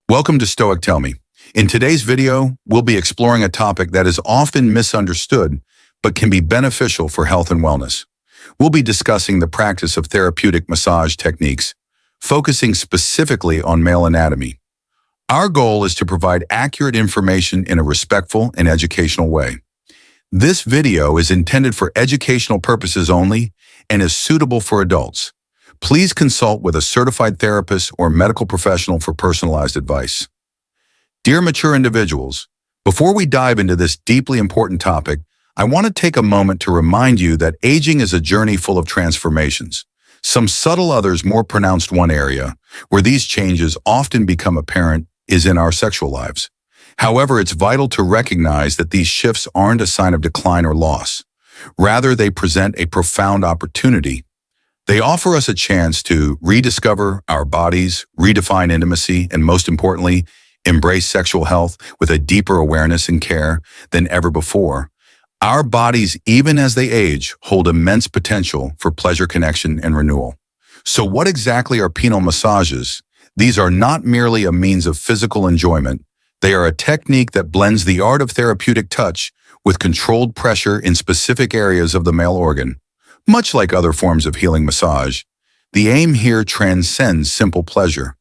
Welcome to Stoic Tell Me. In today's video, we'll be exploring a topic that is often misunderstood, but can be beneficial for health and wellness. We'll be discussing the practice of therapeutic massage techniques, focusing specifically on male anatomy. Our goal is to provide accurate information in a respectful and educational way. This video is intended for educational purposes only and is suitable for adults. Please consult with a certified therapist or medical professional for personalized advice. Dear mature individuals, before we dive into this deeply important topic, I want to take a moment to remind you that aging is a journey full of transformations. Some subtle, others more pronounced. One area where these changes often become apparent is in our sexual lives. However, it's vital to recognize that these shifts aren't a sign of decline or loss. Rather, they present a profound opportunity. They offer us a chance to rediscover our bodies, redefine intimacy, and most importantly, embrace sexual health with a deeper awareness and care than ever before. Our bodies, even as they age, hold immense potential for pleasure, connection, and renewal. So what exactly are penile massages? These are not merely a means of physical enjoyment. They are a technique that blends the art of therapeutic touch with controlled pressure in specific areas of the male organ. Much like other forms of healing massage, the aim here transcends simple pleasure.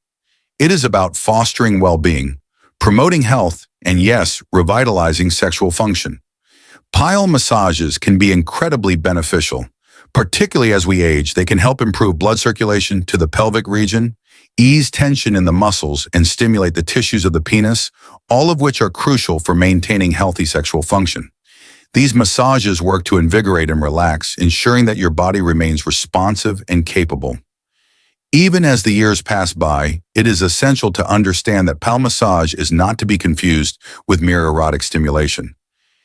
It is about fostering well-being, promoting health, and yes, revitalizing sexual function. Penile massages can be incredibly beneficial. Particularly as we age, they can help improve blood circulation to the pelvic region, ease tension in the muscles, and stimulate the tissues of the penis, all of which are crucial for maintaining healthy sexual function. These massages work to invigorate and relax, ensuring that your body remains responsive and capable. Even as the years pass by, it is essential to understand that penile massage is not to be confused with mere erotic stimulation.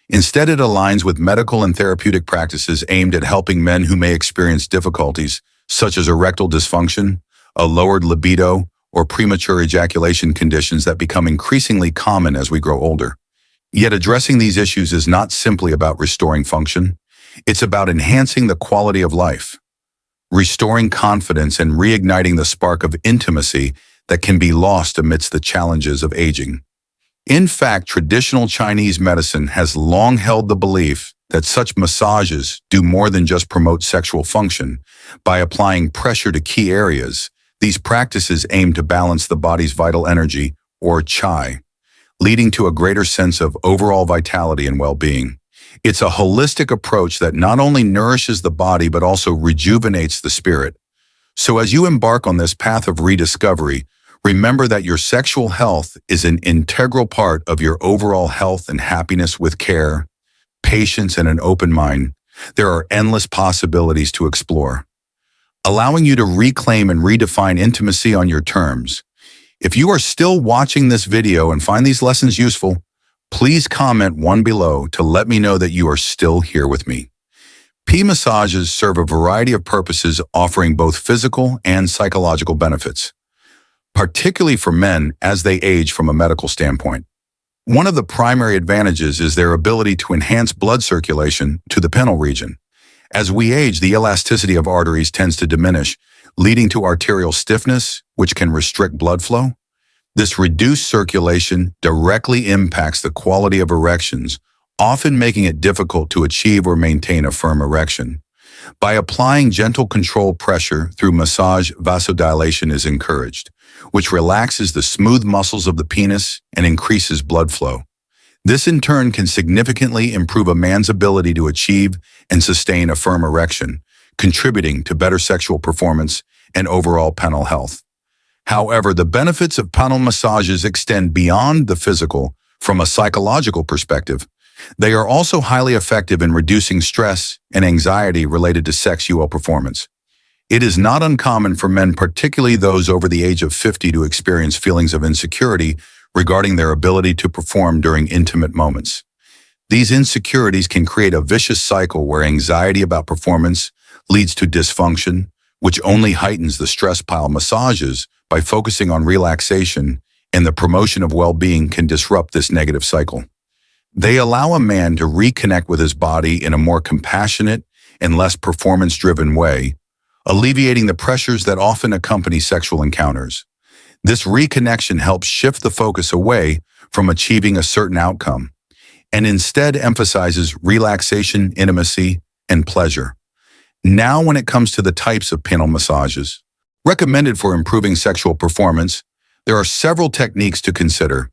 Instead, it aligns with medical and therapeutic practices aimed at helping men who may experience difficulties, such as erectile dysfunction, a lowered libido, or premature ejaculation, conditions that become increasingly common as we grow older. Yet addressing these issues is not simply about restoring function. It's about enhancing the quality of life, restoring confidence, and reigniting the spark of intimacy that can be lost amidst the challenges of aging. In fact, traditional Chinese medicine has long held the belief that such massages do more than just promote sexual function. By applying pressure to key areas, these practices aim to balance the body's vital energy, or qi, leading to a greater sense of overall vitality and well-being. It's a holistic approach that not only nourishes the body but also rejuvenates the spirit. So as you embark on this path of rediscovery, remember that your sexual health is an integral part of your overall health and happiness. With care, patience, and an open mind, there are endless possibilities to explore, allowing you to reclaim and redefine intimacy on your terms. If you are still watching this video and find these lessons useful, please comment one below to let me know that you are still here with me. Penile massages serve a variety of purposes, offering both physical and psychological benefits, particularly for men as they age. From a medical standpoint, one of the primary advantages is their ability to enhance blood circulation to the penile region. As we age, the elasticity of arteries tends to diminish, leading to arterial stiffness, which can restrict blood flow. This reduced circulation directly impacts the quality of erections, often making it difficult to achieve or maintain a firm erection. By applying gentle controlled pressure through massage, vasodilation is encouraged, which relaxes the smooth muscles of the penis and increases blood flow. This in turn can significantly improve a man's ability to achieve and sustain a firm erection, contributing to better sexual performance and overall penile health. However, the benefits of penile massages extend beyond the physical. From a psychological perspective, they are also highly effective in reducing stress and anxiety related to sexual performance. It is not uncommon for men, particularly those over the age of 50, to experience feelings of insecurity regarding their ability to perform during intimate moments. These insecurities can create a vicious cycle where anxiety about performance leads to dysfunction, which only heightens the stress. Penile massages, by focusing on relaxation and the promotion of well-being, can disrupt this negative cycle. They allow a man to reconnect with his body in a more compassionate and less performance-driven way, alleviating the pressures that often accompany sexual encounters. This reconnection helps shift the focus away from achieving a certain outcome and instead emphasizes relaxation, intimacy, and pleasure. Now, when it comes to the types of penile massages recommended for improving sexual performance, there are several techniques to consider.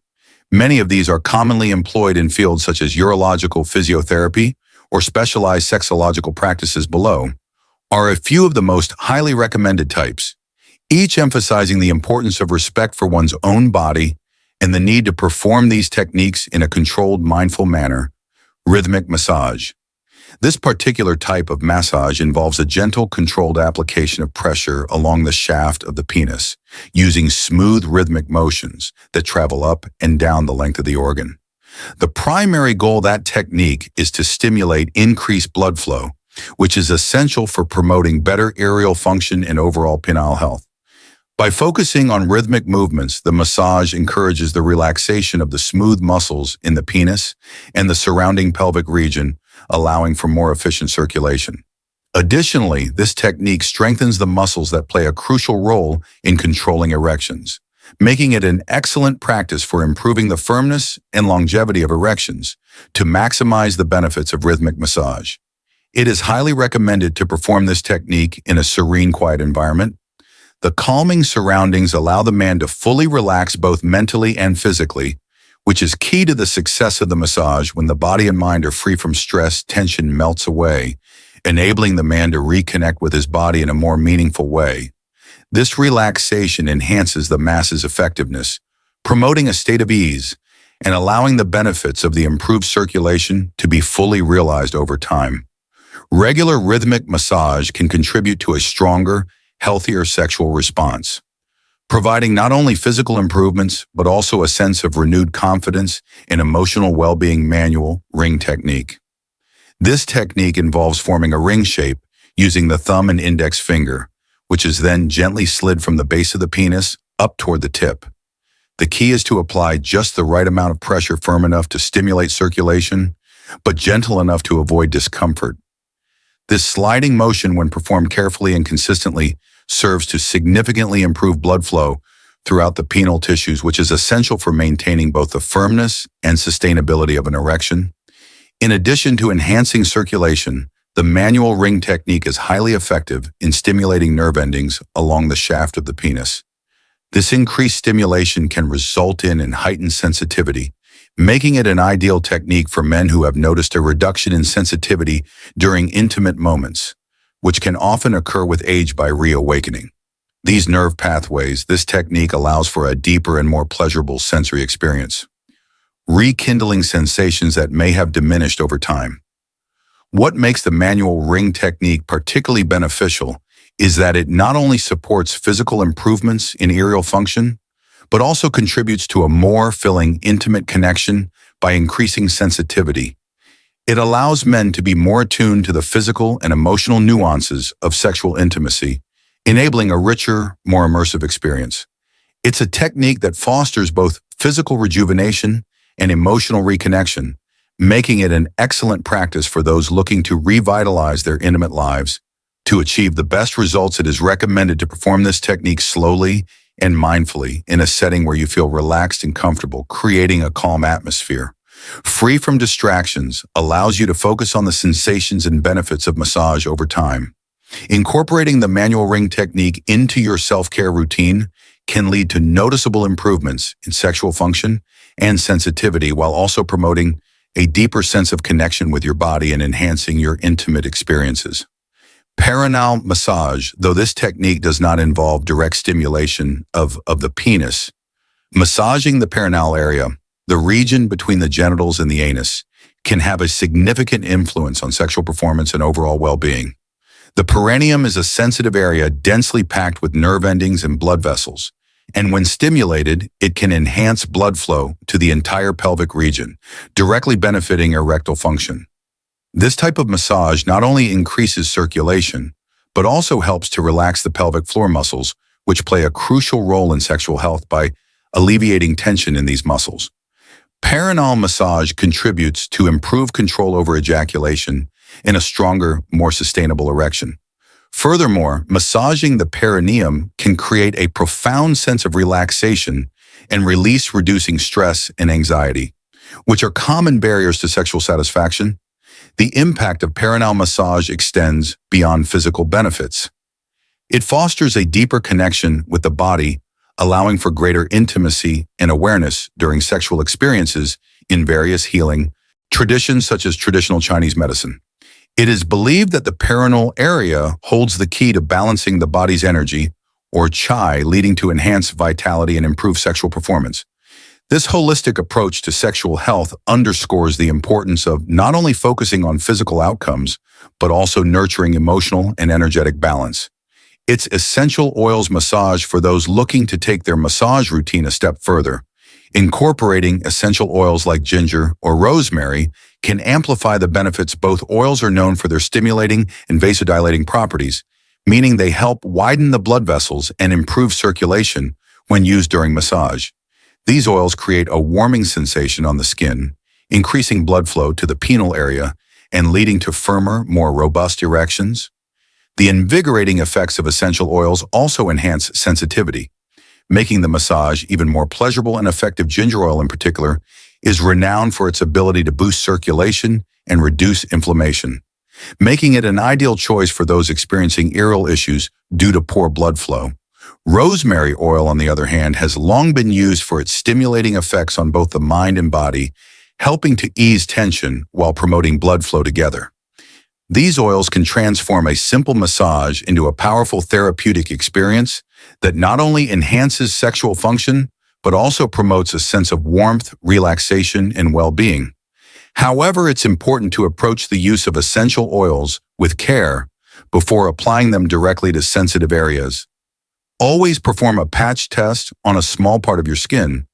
Many of these are commonly employed in fields such as urological physiotherapy or specialized sexological practices. Below are a few of the most highly recommended types, each emphasizing the importance of respect for one's own body and the need to perform these techniques in a controlled, mindful manner. Rhythmic massage. This particular type of massage involves a gentle, controlled application of pressure along the shaft of the penis, using smooth rhythmic motions that travel up and down the length of the organ. The primary goal of that technique is to stimulate increased blood flow, which is essential for promoting better aerial function and overall penile health. By focusing on rhythmic movements, the massage encourages the relaxation of the smooth muscles in the penis and the surrounding pelvic region, allowing for more efficient circulation. Additionally, this technique strengthens the muscles that play a crucial role in controlling erections, making it an excellent practice for improving the firmness and longevity of erections. To maximize the benefits of rhythmic massage, it is highly recommended to perform this technique in a serene, quiet environment. The calming surroundings allow the man to fully relax both mentally and physically, which is key to the success of the massage. When the body and mind are free from stress, tension melts away, enabling the man to reconnect with his body in a more meaningful way. This relaxation enhances the mass's effectiveness, promoting a state of ease and allowing the benefits of the improved circulation to be fully realized over time. Regular rhythmic massage can contribute to a stronger, healthier sexual response, providing not only physical improvements, but also a sense of renewed confidence and emotional well-being. Manual ring technique. This technique involves forming a ring shape using the thumb and index finger, which is then gently slid from the base of the penis up toward the tip. The key is to apply just the right amount of pressure, firm enough to stimulate circulation, but gentle enough to avoid discomfort. This sliding motion, when performed carefully and consistently, serves to significantly improve blood flow throughout the penile tissues, which is essential for maintaining both the firmness and sustainability of an erection. In addition to enhancing circulation, the manual ring technique is highly effective in stimulating nerve endings along the shaft of the penis. This increased stimulation can result in heightened sensitivity, making it an ideal technique for men who have noticed a reduction in sensitivity during intimate moments, which can often occur with age. By reawakening these nerve pathways, this technique allows for a deeper and more pleasurable sensory experience, rekindling sensations that may have diminished over time. What makes the manual ring technique particularly beneficial is that it not only supports physical improvements in aerial function, but also contributes to a more fulfilling, intimate connection by increasing sensitivity. It allows men to be more attuned to the physical and emotional nuances of sexual intimacy, enabling a richer, more immersive experience. It's a technique that fosters both physical rejuvenation and emotional reconnection, making it an excellent practice for those looking to revitalize their intimate lives. To achieve the best results, it is recommended to perform this technique slowly and mindfully in a setting where you feel relaxed and comfortable. Creating a calm atmosphere, free from distractions, allows you to focus on the sensations and benefits of massage over time. Incorporating the manual ring technique into your self-care routine can lead to noticeable improvements in sexual function and sensitivity, while also promoting a deeper sense of connection with your body and enhancing your intimate experiences. Perineal massage. Though this technique does not involve direct stimulation of the penis, massaging the perineal area, the region between the genitals and the anus, can have a significant influence on sexual performance and overall well-being. The perineum is a sensitive area densely packed with nerve endings and blood vessels, and when stimulated, it can enhance blood flow to the entire pelvic region, directly benefiting erectile function. This type of massage not only increases circulation, but also helps to relax the pelvic floor muscles, which play a crucial role in sexual health by alleviating tension in these muscles. Perineal massage contributes to improved control over ejaculation and a stronger, more sustainable erection. Furthermore, massaging the perineum can create a profound sense of relaxation and release, reducing stress and anxiety, which are common barriers to sexual satisfaction. The impact of perineal massage extends beyond physical benefits. It fosters a deeper connection with the body, allowing for greater intimacy and awareness during sexual experiences in various healing traditions such as traditional Chinese medicine. It is believed that the perineal area holds the key to balancing the body's energy, or qi, leading to enhanced vitality and improved sexual performance. This holistic approach to sexual health underscores the importance of not only focusing on physical outcomes, but also nurturing emotional and energetic balance. It's essential oils massage for those looking to take their massage routine a step further. Incorporating essential oils like ginger or rosemary can amplify the benefits. Both oils are known for their stimulating and vasodilating properties, meaning they help widen the blood vessels and improve circulation when used during massage. These oils create a warming sensation on the skin, increasing blood flow to the penile area and leading to firmer, more robust erections. The invigorating effects of essential oils also enhance sensitivity, making the massage even more pleasurable and effective. Ginger oil, in particular, is renowned for its ability to boost circulation and reduce inflammation, making it an ideal choice for those experiencing ear issues due to poor blood flow. Rosemary oil, on the other hand, has long been used for its stimulating effects on both the mind and body, helping to ease tension while promoting blood flow together. These oils can transform a simple massage into a powerful therapeutic experience that not only enhances sexual function, but also promotes a sense of warmth, relaxation, and well-being. However, it's important to approach the use of essential oils with care before applying them directly to sensitive areas. Always perform a patch test on a small part of your skin.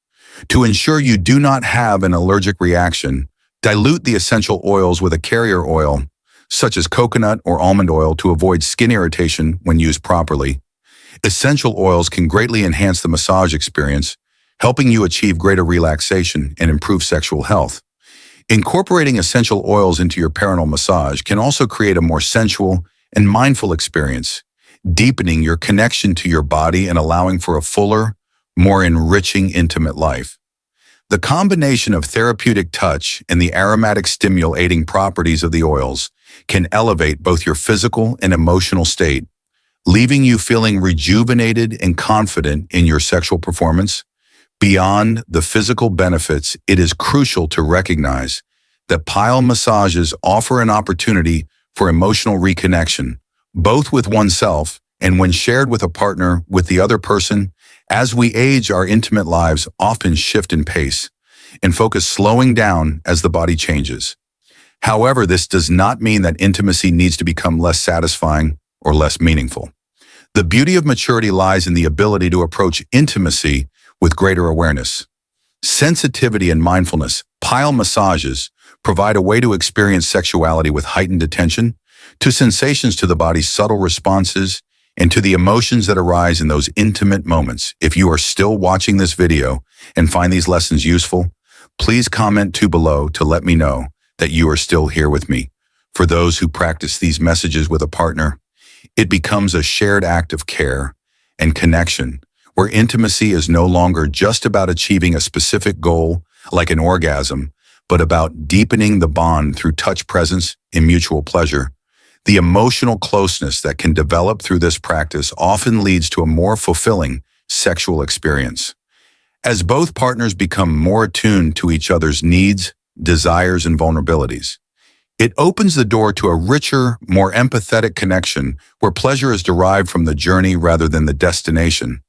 To ensure you do not have an allergic reaction, dilute the essential oils with a carrier oil, such as coconut or almond oil, to avoid skin irritation when used properly. Essential oils can greatly enhance the massage experience, helping you achieve greater relaxation and improve sexual health. Incorporating essential oils into your perineal massage can also create a more sensual and mindful experience, deepening your connection to your body and allowing for a fuller, more enriching, intimate life. The combination of therapeutic touch and the aromatic stimulating properties of the oils can elevate both your physical and emotional state, leaving you feeling rejuvenated and confident in your sexual performance. Beyond the physical benefits, it is crucial to recognize that pile massages offer an opportunity for emotional reconnection, both with oneself and when shared with a partner, with the other person. As we age, our intimate lives often shift in pace and focus, slowing down as the body changes. However, this does not mean that intimacy needs to become less satisfying or less meaningful. The beauty of maturity lies in the ability to approach intimacy with greater awareness, sensitivity, and mindfulness. Pile massages provide a way to experience sexuality with heightened attention to sensations, to the body's subtle responses, and to the emotions that arise in those intimate moments. If you are still watching this video and find these lessons useful, please comment below to let me know that you are still here with me. For those who practice these messages with a partner, it becomes a shared act of care and connection, where intimacy is no longer just about achieving a specific goal like an orgasm, but about deepening the bond through touch, presence, and mutual pleasure. The emotional closeness that can develop through this practice often leads to a more fulfilling sexual experience. As both partners become more attuned to each other's needs, desires, and vulnerabilities, it opens the door to a richer, more empathetic connection where pleasure is derived from the journey rather than the destination.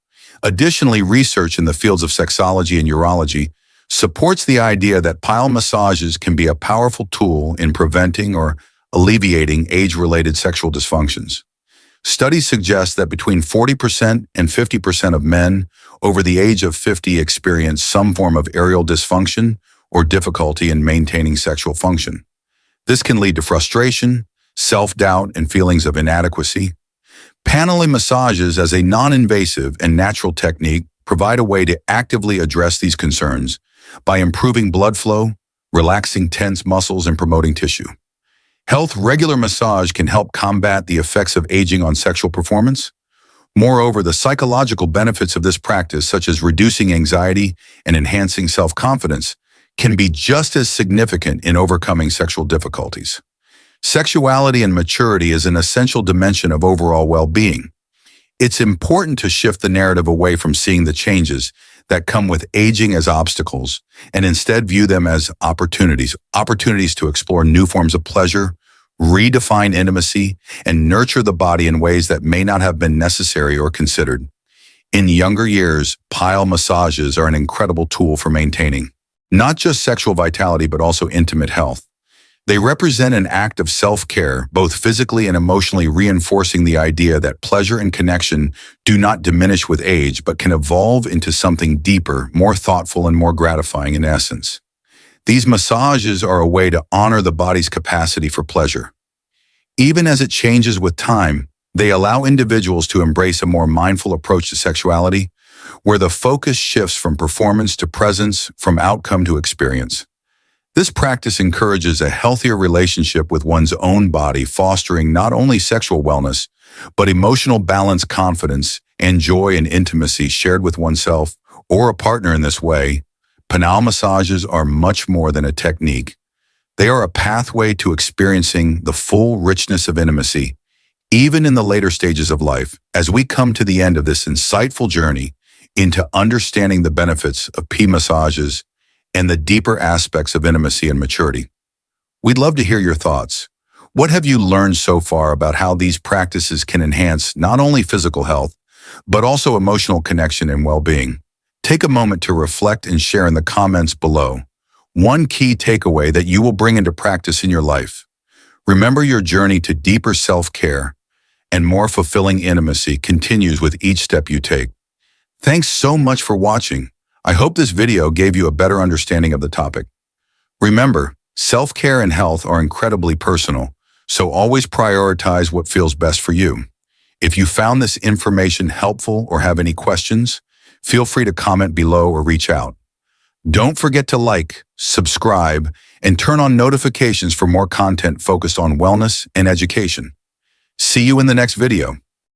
Additionally, research in the fields of sexology and urology supports the idea that pile massages can be a powerful tool in preventing or alleviating age-related sexual dysfunctions. Studies suggest that between 40% and 50% of men over the age of 50 experience some form of erectile dysfunction or difficulty in maintaining sexual function. This can lead to frustration, self-doubt, and feelings of inadequacy. Paneling massages, as a non-invasive and natural technique, provide a way to actively address these concerns by improving blood flow, relaxing tense muscles, and promoting tissue Regular massage can help combat the effects of aging on sexual performance. Moreover, the psychological benefits of this practice, such as reducing anxiety and enhancing self-confidence, can be just as significant in overcoming sexual difficulties. Sexuality and maturity is an essential dimension of overall well-being. It's important to shift the narrative away from seeing the changes that come with aging as obstacles and instead view them as opportunities to explore new forms of pleasure, redefine intimacy, and nurture the body in ways that may not have been necessary or considered. In younger years, pile massages are an incredible tool for maintaining not just sexual vitality, but also intimate health. They represent an act of self-care, both physically and emotionally, reinforcing the idea that pleasure and connection do not diminish with age, but can evolve into something deeper, more thoughtful, and more gratifying in essence. These massages are a way to honor the body's capacity for pleasure. Even as it changes with time, they allow individuals to embrace a more mindful approach to sexuality, where the focus shifts from performance to presence, from outcome to experience. This practice encourages a healthier relationship with one's own body, fostering not only sexual wellness, but emotional balance, confidence, and joy and intimacy shared with oneself or a partner. In this way, penile massages are much more than a technique. They are a pathway to experiencing the full richness of intimacy, even in the later stages of life. As we come to the end of this insightful journey into understanding the benefits of P massages and the deeper aspects of intimacy and maturity, we'd love to hear your thoughts. What have you learned so far about how these practices can enhance not only physical health, but also emotional connection and well-being? Take a moment to reflect and share in the comments below one key takeaway that you will bring into practice in your life. Remember, your journey to deeper self-care and more fulfilling intimacy continues with each step you take. Thanks so much for watching. I hope this video gave you a better understanding of the topic. Remember, self-care and health are incredibly personal, so always prioritize what feels best for you. If you found this information helpful or have any questions, feel free to comment below or reach out. Don't forget to like, subscribe, and turn on notifications for more content focused on wellness and education. See you in the next video.